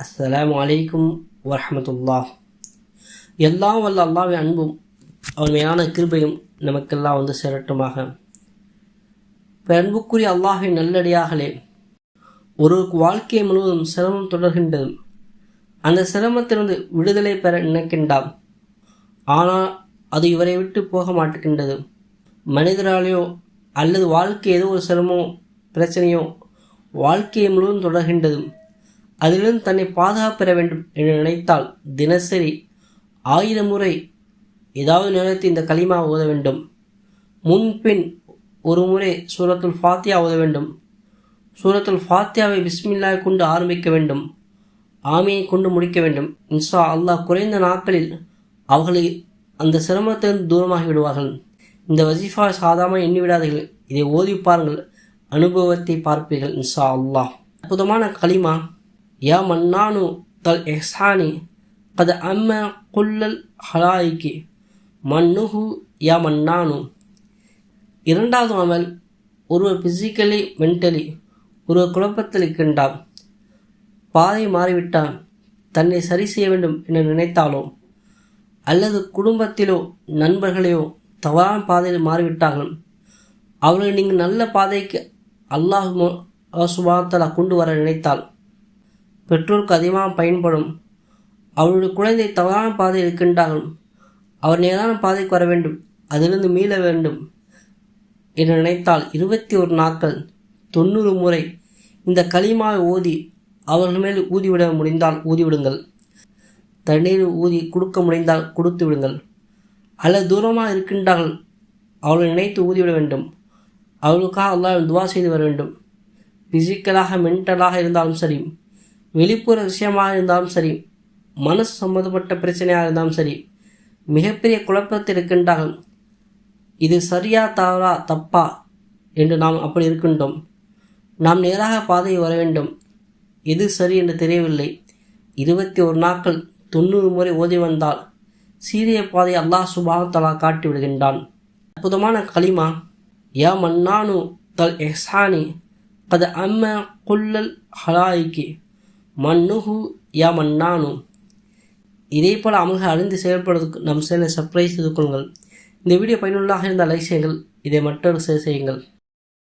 அஸ்ஸலாமு அலைக்கும் வரஹ்மத்துல்லாஹ். எல்லாம் வல்ல அல்லாஹ்வின் அன்பும் அவன் மேலான கிருபையும் நமக்கெல்லாம் வந்து சேரட்டுமாக. அன்புக்குரிய அல்லாஹ்வின் நல்லடியார்களே, ஒரு வாழ்க்கை முழுவதும் சிரமம் தொடர்கின்றது. அந்த சிரமத்திலிருந்து விடுதலை பெற நினைக்கின்றார். ஆனால் அது இவரை விட்டு போக மாட்டுகின்றது. மனிதராலேயோ அல்லது வாழ்க்கை ஏதோ ஒரு சிரமமோ பிரச்சனையோ வாழ்க்கையை முழுவதும் தொடர்கின்றது. அதிலிருந்து தன்னை பாதுகாப்பு பெற வேண்டும் என்று நினைத்தால் தினசரி 1000 முறை ஏதாவது நேரத்தில் இந்த கலிமா ஓத வேண்டும். முன்பின் ஒரு முறை சூரத்துல் ஃபாத்தியா ஓத வேண்டும். சூரத்துல் ஃபாத்தியாவை பிஸ்மில்லாஹ் கொண்டு ஆரம்பிக்க வேண்டும். ஆமியை கொண்டு முடிக்க வேண்டும். இன்ஷா அல்லாஹ் குறைந்த நாட்களில் அவர்களை அந்த சிரமத்திலிருந்து தூரமாகி விடுவார்கள். இந்த வஜீஃபா சாதாரண எண்ணி விடாதீர்கள். இதை ஓதி பாருங்கள், அனுபவத்தை பார்ப்பீர்கள் இன்ஷா அல்லாஹ். அற்புதமான கலிமா. யா மன்னானு தல் எஹ்சானி கத அம்ம குல்லல் ஹலாய்கி மன்னுஹு யா மன்னானு. இரண்டாவது அமல், ஒருவர் பிசிக்கலி மென்டலி ஒருவர் குழப்பத்தில் இருக்கின்றார். பாதை மாறிவிட்டால் தன்னை சரி செய்ய வேண்டும் என்று நினைத்தாலோ அல்லது குடும்பத்திலோ நண்பர்களையோ தவறான பாதையில் மாறிவிட்டார்கள், அவர்களை நீங்கள் நல்ல பாதைக்கு அல்லாஹ் சுப்ஹானஹு வ தஆலா கொண்டு வர நினைத்தால் பெற்றோருக்கு அதிகமாக பயன்படும். அவருடைய குழந்தை தவறான பாதையில் இருக்கின்றார்கள், அவர் நேரான பாதைக்கு வர வேண்டும், அதிலிருந்து மீள வேண்டும் என்று நினைத்தால் 21 நாட்கள் 90 முறை இந்த கலிமாவை ஓதி அவர்கள் மேல் ஊதிவிட முடிந்தால் ஊதிவிடுங்கள். தண்ணீர் ஊதி கொடுக்க முடிந்தால் கொடுத்து விடுங்கள். அல்லது தூரமாக இருக்கின்றார்கள், அவர்களை நினைத்து ஊதிவிட வேண்டும். அவர்களுக்காக அல்லாஹ் துவா செய்து வர வேண்டும். பிசிக்கலாக மென்டலாக இருந்தாலும் சரி, வெளிப்புற விஷயமாக இருந்தாலும் சரி, மனசு சம்பந்தப்பட்ட பிரச்சனையாக இருந்தாலும் சரி, மிகப்பெரிய குழப்பத்தில் இருக்கின்றார்கள். இது சரியா தவறா தப்பா என்று நாம் அப்படி இருக்கின்றோம். நாம் நேராக பாதையை வர வேண்டும். எது சரி என்று தெரியவில்லை. 21 நாட்கள் 90 முறை ஓதி வந்தால் சீரிய பாதை அல்லாஹ் சுப்ஹானஹு வ தஆலா காட்டி விடுகின்றான். அற்புதமான கலிமா. யா மன்னானு தல் எஹ்சானி கத அம்ம குல்லல் ஹலாய்கி மன்னுஹு யா மன்னானு. இதே போல் அமல்கள் அறிந்து செயல்படுவதற்கு நம் சேனலை சப்ஸ்கிரைப் செய்து கொள்ளுங்கள். இந்த வீடியோ பயனுள்ளதாக இருந்தால் லைக் செய்யுங்கள். இதை மற்றொரு ஷேர் செய்யுங்கள்.